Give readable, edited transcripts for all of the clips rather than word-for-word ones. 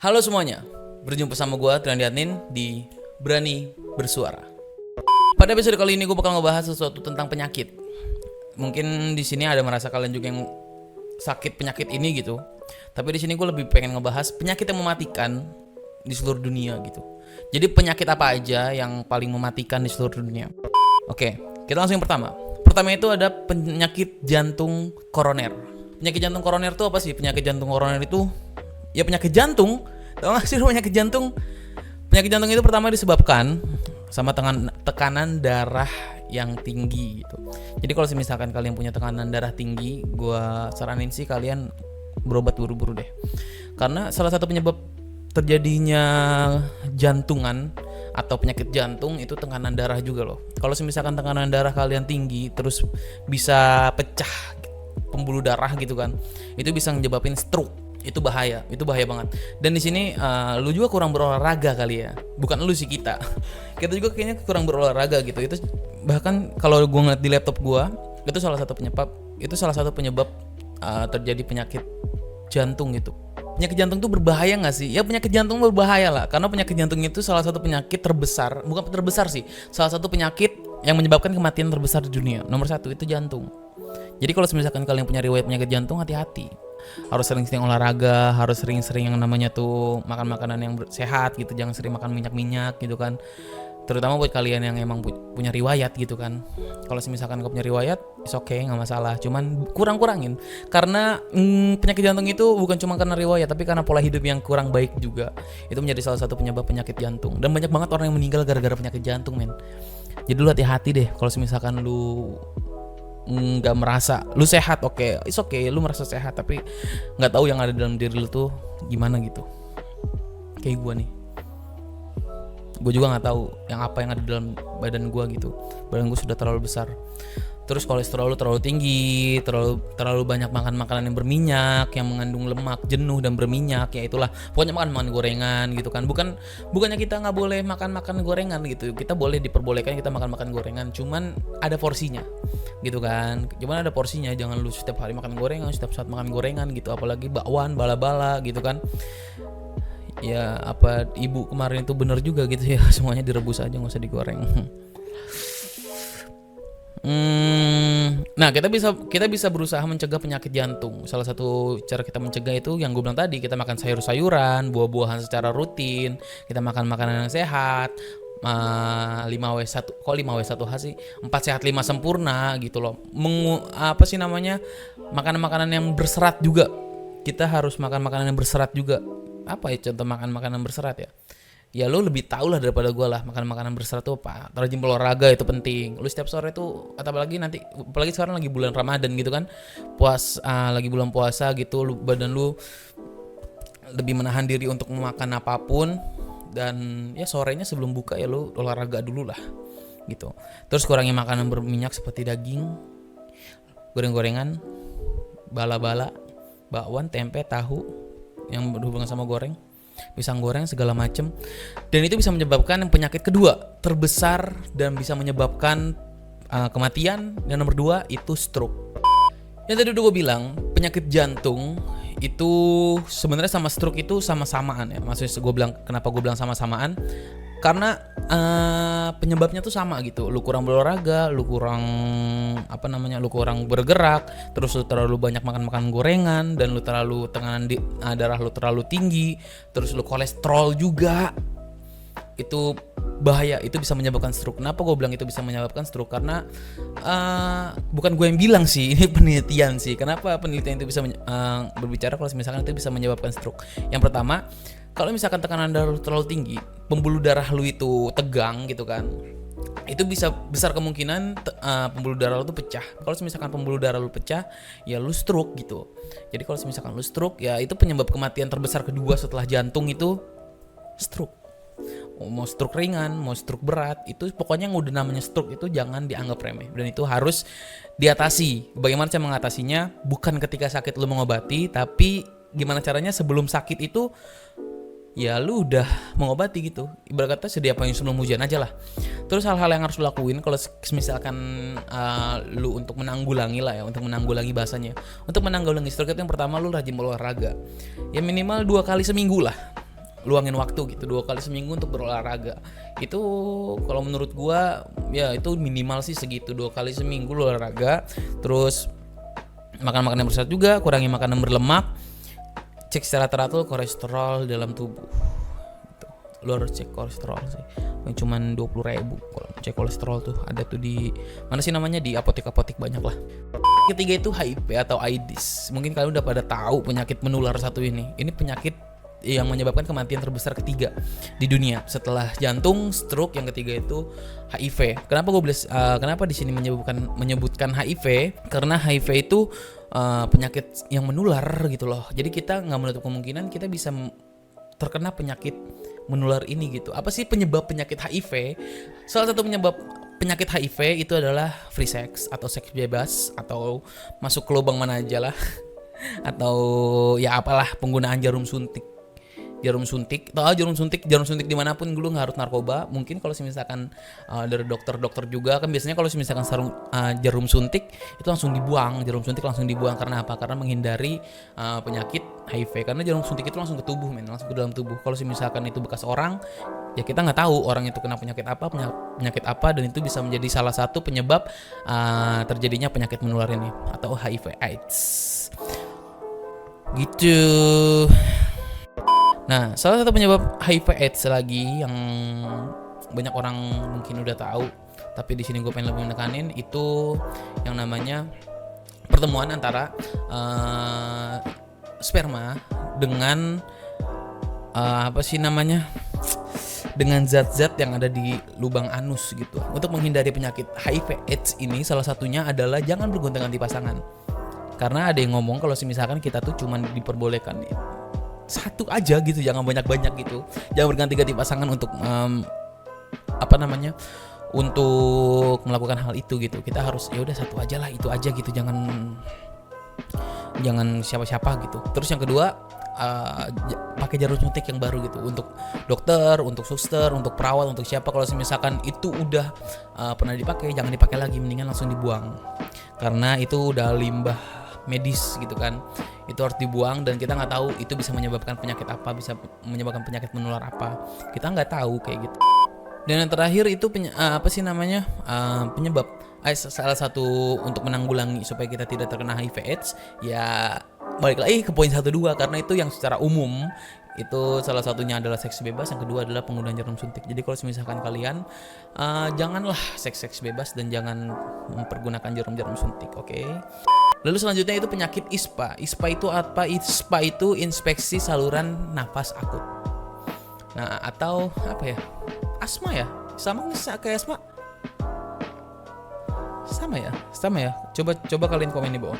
Halo semuanya, berjumpa sama gue Triandianin di Berani Bersuara. Pada episode kali ini gue bakal ngebahas sesuatu tentang penyakit. Mungkin di sini ada merasa kalian juga yang sakit penyakit ini gitu. Tapi di sini gue lebih pengen ngebahas penyakit yang mematikan di seluruh dunia gitu. Jadi penyakit apa aja yang paling mematikan di seluruh dunia? Oke, kita langsung yang pertama. Pertama itu ada penyakit jantung koroner. Penyakit jantung koroner itu apa sih? Penyakit jantung koroner itu ya penyakit jantung. Tahu gak sih penyakit jantung? Penyakit jantung itu pertama disebabkan sama tekanan darah yang tinggi gitu. Jadi kalau misalkan kalian punya tekanan darah tinggi, gue saranin sih kalian berobat buru-buru deh. Karena salah satu penyebab terjadinya jantungan atau penyakit jantung itu tekanan darah juga loh. Kalau misalkan tekanan darah kalian tinggi terus bisa pecah pembuluh darah gitu kan, itu bisa menyebabin stroke. Itu bahaya banget. Dan di sini lu juga kurang berolahraga kali ya. Bukan lu sih, kita juga kayaknya kurang berolahraga gitu. Itu bahkan kalau gue ngeliat di laptop gue, itu salah satu penyebab terjadi penyakit jantung gitu. Penyakit jantung tuh berbahaya nggak sih? Ya penyakit jantung berbahaya lah, karena penyakit jantung itu salah satu penyakit terbesar, bukan terbesar sih, salah satu penyakit yang menyebabkan kematian terbesar di dunia. Nomor 1 itu jantung. Jadi kalau misalkan kalian punya riwayat penyakit jantung, hati-hati. Harus sering-sering olahraga, harus sering-sering yang namanya tuh makan makanan yang sehat gitu, jangan sering makan minyak-minyak gitu kan. Terutama buat kalian yang emang punya riwayat gitu kan. Kalau misalkan gak punya riwayat, it's okay, gak masalah. Cuman kurang-kurangin. Karena penyakit jantung itu bukan cuma karena riwayat, tapi karena pola hidup yang kurang baik juga. Itu menjadi salah satu penyebab penyakit jantung. Dan banyak banget orang yang meninggal gara-gara penyakit jantung, men. Jadi lu hati-hati deh kalau misalkan lu nggak merasa lu sehat, oke, it's okay, lu merasa sehat tapi nggak tahu yang ada dalam diri lu tuh gimana gitu. Kayak gue juga nggak tahu yang ada dalam badan gue gitu. Badan gue sudah terlalu besar, terus kolesterol lu terlalu tinggi, terlalu banyak makan makanan yang berminyak, yang mengandung lemak jenuh dan berminyak. Ya itulah, pokoknya makan gorengan gitu kan. Bukannya kita nggak boleh makan gorengan gitu, kita diperbolehkan kita makan gorengan, cuman ada porsinya gitu kan. Cuman ada porsinya, jangan lu setiap hari makan gorengan, setiap saat makan gorengan gitu, apalagi bakwan, bala-bala gitu kan. Ya apa ibu kemarin itu bener juga gitu ya, semuanya direbus aja, nggak usah digoreng. Nah kita bisa berusaha mencegah penyakit jantung. Salah satu cara kita mencegah itu yang gue bilang tadi, kita makan sayur-sayuran, buah-buahan secara rutin, kita makan makanan yang sehat, 5W1, kok 5W1H sih, 4 sehat 5 sempurna gitu loh. Makanan-makanan yang berserat juga. Kita harus makan makanan yang berserat juga. Apa ya contoh makan makanan berserat ya? Ya lu lebih tahu lah daripada gue lah, makan makanan berserat tuh apa. Rajin olahraga itu penting. Lu setiap sore tuh, apalagi sekarang lagi bulan Ramadan gitu kan, lagi bulan puasa gitu, badan lu lebih menahan diri untuk memakan apapun. Dan ya sorenya sebelum buka ya lu olahraga dulu lah gitu. Terus kurangi makanan berminyak seperti daging, goreng-gorengan, bala-bala, bakwan, tempe, tahu yang berhubungan sama goreng, pisang goreng segala macem. Dan itu bisa menyebabkan penyakit kedua terbesar dan bisa menyebabkan kematian. Dan nomor 2 itu stroke. Yang tadi udah gue bilang, penyakit jantung itu sebenarnya sama stroke itu sama-samaan ya. Maksudnya kenapa gue bilang sama-samaan, karena penyebabnya tuh sama gitu. Lu kurang berolahraga, lu kurang bergerak, terus lu terlalu banyak makan gorengan, dan lu terlalu tekanan darah lu terlalu tinggi, terus lu kolesterol juga. Itu bahaya, itu bisa menyebabkan stroke. Kenapa gue bilang itu bisa menyebabkan stroke? Karena bukan gue yang bilang sih, ini penelitian sih. Kenapa penelitian itu bisa berbicara kalau misalkan itu bisa menyebabkan stroke? Yang pertama, kalau misalkan tekanan darah lu terlalu tinggi, pembuluh darah lu itu tegang gitu kan, itu bisa besar kemungkinan pembuluh darah lu tuh pecah. Kalau misalkan pembuluh darah lu pecah, ya lu stroke gitu. Jadi kalau misalkan lu stroke, ya itu penyebab kematian terbesar kedua setelah jantung itu stroke. Mau stroke ringan, mau stroke berat, itu pokoknya yang udah namanya stroke itu jangan dianggap remeh, dan itu harus diatasi. Bagaimana cara mengatasinya? Bukan ketika sakit lu mengobati, tapi gimana caranya sebelum sakit itu ya lu udah mengobati gitu. Ibarat kata sedia payung sebelum hujan aja lah. Terus hal-hal yang harus lu lakuin kalau misalkan lu untuk menanggulangi bahasanya, untuk menanggulangi stroke itu yang pertama lu rajin olahraga. Ya minimal 2 kali seminggu lah. luangin waktu gitu 2 kali seminggu untuk berolahraga. Itu kalau menurut gua ya itu minimal sih segitu, 2 kali seminggu lu olahraga. Terus makan makanan yang berserat juga, kurangi makanan berlemak, cek secara teratur kolesterol dalam tubuh gitu. Lu harus cek kolesterol sih, yang cuman 20.000 kalau cek kolesterol tuh ada tuh di mana sih namanya, di apotek banyak lah. Ketiga itu HIV atau AIDS. Mungkin kalian udah pada tahu penyakit menular satu ini. Ini penyakit yang menyebabkan kematian terbesar ketiga di dunia setelah jantung, stroke. Yang ketiga itu HIV. Kenapa di sini menyebutkan HIV? Karena HIV itu penyakit yang menular gitu loh. Jadi kita nggak menutup kemungkinan kita bisa terkena penyakit menular ini gitu. Apa sih penyebab penyakit HIV? Salah satu penyebab penyakit HIV itu adalah free sex atau seks bebas atau masuk ke lubang mana aja lah atau ya apalah, penggunaan jarum suntik dimanapun, lu nggak harus narkoba. Mungkin kalau misalkan dari dokter juga kan biasanya kalau misalkan jarum suntik itu langsung dibuang, karena apa? Karena menghindari penyakit HIV, karena jarum suntik itu langsung ke tubuh langsung ke dalam tubuh. Kalau misalkan itu bekas orang, ya kita nggak tahu orang itu kena penyakit apa, dan itu bisa menjadi salah satu penyebab terjadinya penyakit menular ini atau HIV AIDS gitu. Nah, salah satu penyebab HIV AIDS lagi yang banyak orang mungkin udah tahu, tapi di sini gue pengen lebih menekanin itu yang namanya pertemuan antara sperma dengan dengan zat-zat yang ada di lubang anus gitu. Untuk menghindari penyakit HIV AIDS ini salah satunya adalah jangan bergonta-ganti pasangan. Karena ada yang ngomong kalau misalkan kita tuh cuman diperbolehkan satu aja gitu, jangan banyak-banyak gitu. Jangan berganti-ganti pasangan untuk untuk melakukan hal itu gitu. Kita harus ya udah satu aja lah, itu aja gitu. Jangan siapa-siapa gitu. Terus yang kedua, pakai jarum suntik yang baru gitu untuk dokter, untuk suster, untuk perawat, untuk siapa. Kalau misalkan itu udah pernah dipakai, jangan dipakai lagi, mendingan langsung dibuang. Karena itu udah limbah medis gitu kan, itu harus dibuang, dan kita nggak tahu itu bisa menyebabkan penyakit apa, bisa menyebabkan penyakit menular apa, kita nggak tahu kayak gitu. Dan yang terakhir itu penyebab salah satu untuk menanggulangi supaya kita tidak terkena HIV/AIDS, ya balik lagi ke poin 1-2, karena itu yang secara umum itu salah satunya adalah seks bebas, yang kedua adalah penggunaan jarum suntik. Jadi kalau misalkan kalian janganlah seks bebas dan jangan mempergunakan jarum suntik, oke? Lalu selanjutnya itu penyakit ISPA. ISPA itu apa? ISPA itu inspeksi saluran nafas akut. Nah, atau apa ya? Asma ya? Sama kayak asma? Sama ya. Coba kalian komen di bawah.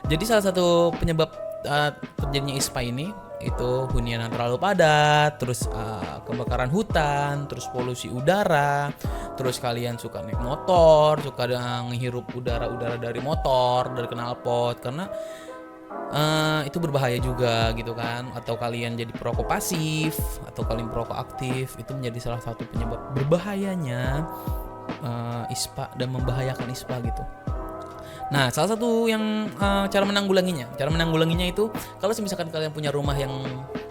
Jadi salah satu penyebab terjadinya ISPA ini itu hunian yang terlalu padat, terus kebakaran hutan, terus polusi udara, terus kalian suka naik motor, suka menghirup udara dari motor, dari knalpot, karena itu berbahaya juga gitu kan. Atau kalian jadi perokok pasif atau kalian perokok aktif, itu menjadi salah satu penyebab berbahayanya ISPA dan membahayakan ISPA gitu. Nah, salah satu yang cara menanggulanginya itu kalau misalkan kalian punya rumah yang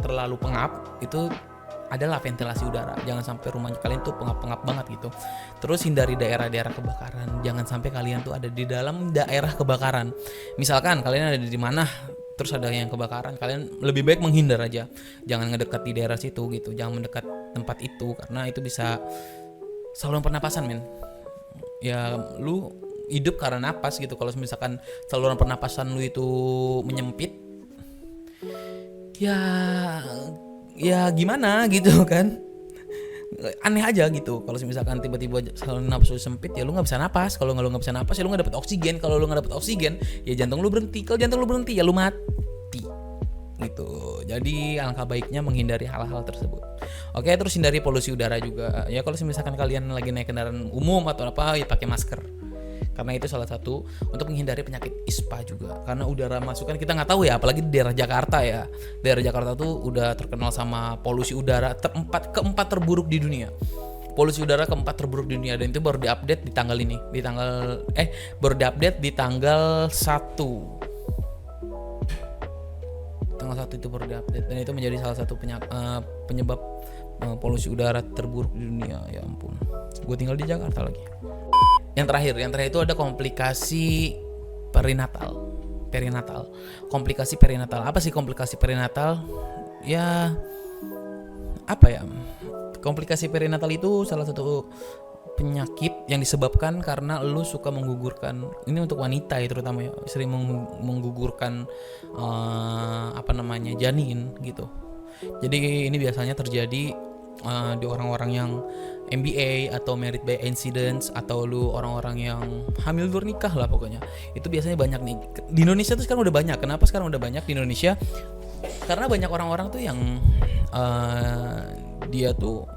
terlalu pengap, itu adalah ventilasi udara. Jangan sampai rumahnya kalian tuh pengap-pengap banget gitu. Terus hindari daerah-daerah kebakaran. Jangan sampai kalian tuh ada di dalam daerah kebakaran. Misalkan kalian ada di mana terus ada yang kebakaran, kalian lebih baik menghindar aja. Jangan ngedekat di daerah situ gitu. Jangan mendekat tempat itu karena itu bisa saluran pernapasan, men. Ya lu hidup karena napas gitu. Kalau misalkan saluran pernapasan lu itu menyempit, ya gimana gitu kan, aneh aja gitu. Kalau misalkan tiba-tiba saluran napas lu sempit, ya lu nggak bisa napas. Kalau lu nggak bisa napas, ya lu nggak dapet oksigen. Kalau lu nggak dapet oksigen, ya jantung lu berhenti. Kalau jantung lu berhenti, ya lu mati gitu. Jadi alangkah baiknya menghindari hal-hal tersebut. Oke, terus hindari polusi udara juga. Ya kalau misalkan kalian lagi naik kendaraan umum atau apa, ya pakai masker. Karena itu salah satu untuk menghindari penyakit ISPA juga. Karena udara masuk kan kita nggak tahu ya, apalagi di daerah Jakarta ya. Daerah Jakarta tuh udah terkenal sama polusi udara keempat terburuk di dunia. Polusi udara keempat terburuk di dunia, dan itu baru diupdate di tanggal ini. Baru diupdate di tanggal 1 tanggal 1 itu baru diupdate, dan itu menjadi salah satu penyebab polusi udara terburuk di dunia. Ya ampun, gue tinggal di Jakarta lagi. Yang terakhir itu ada komplikasi perinatal. Komplikasi perinatal. Apa sih komplikasi perinatal? Ya apa ya? Komplikasi perinatal itu salah satu penyakit yang disebabkan karena lu suka menggugurkan. Ini untuk wanita ya terutama ya, sering menggugurkan janin gitu. Jadi ini biasanya terjadi di orang-orang yang MBA atau married by accidents, atau lu orang-orang yang hamil luar nikah lah pokoknya. Itu biasanya banyak nih di Indonesia tuh sekarang udah banyak. Kenapa sekarang udah banyak di Indonesia? Karena banyak orang-orang tuh yang dia tuh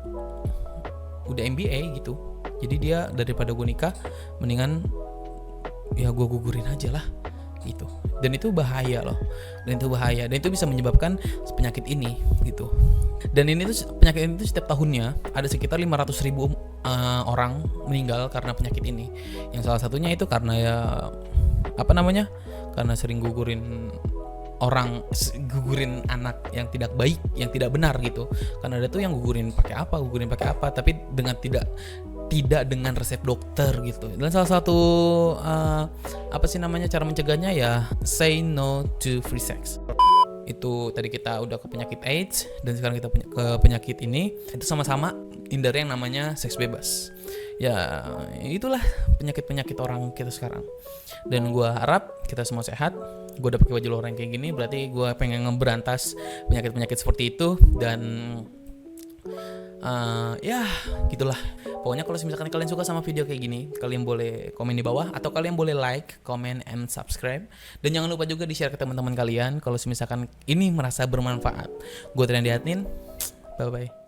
udah MBA gitu. Jadi dia daripada gue nikah, mendingan ya gue gugurin aja lah gitu. Dan itu bahaya loh. Dan itu bisa menyebabkan penyakit ini gitu. Dan ini tuh penyakit ini tuh setiap tahunnya ada sekitar 500.000 orang meninggal karena penyakit ini. Yang salah satunya itu karena ya karena sering gugurin anak yang tidak baik, yang tidak benar gitu. Karena ada tuh yang gugurin pakai apa, tapi dengan tidak dengan resep dokter gitu. Dan salah satu cara mencegahnya ya say no to free sex. Itu tadi kita udah ke penyakit AIDS, dan sekarang kita ke penyakit ini. Itu sama-sama hindari yang namanya seks bebas. Ya itulah penyakit orang kita sekarang. Dan gue harap kita semua sehat. Gue udah pakai baju loreng kayak gini, berarti gue pengen ngeberantas penyakit seperti itu. Dan ya gitulah. Pokoknya kalau misalkan kalian suka sama video kayak gini, kalian boleh komen di bawah, atau kalian boleh like, comment, and subscribe. Dan jangan lupa juga di-share ke teman-teman kalian kalau misalkan ini merasa bermanfaat. Gue Triandi Adnin, bye-bye.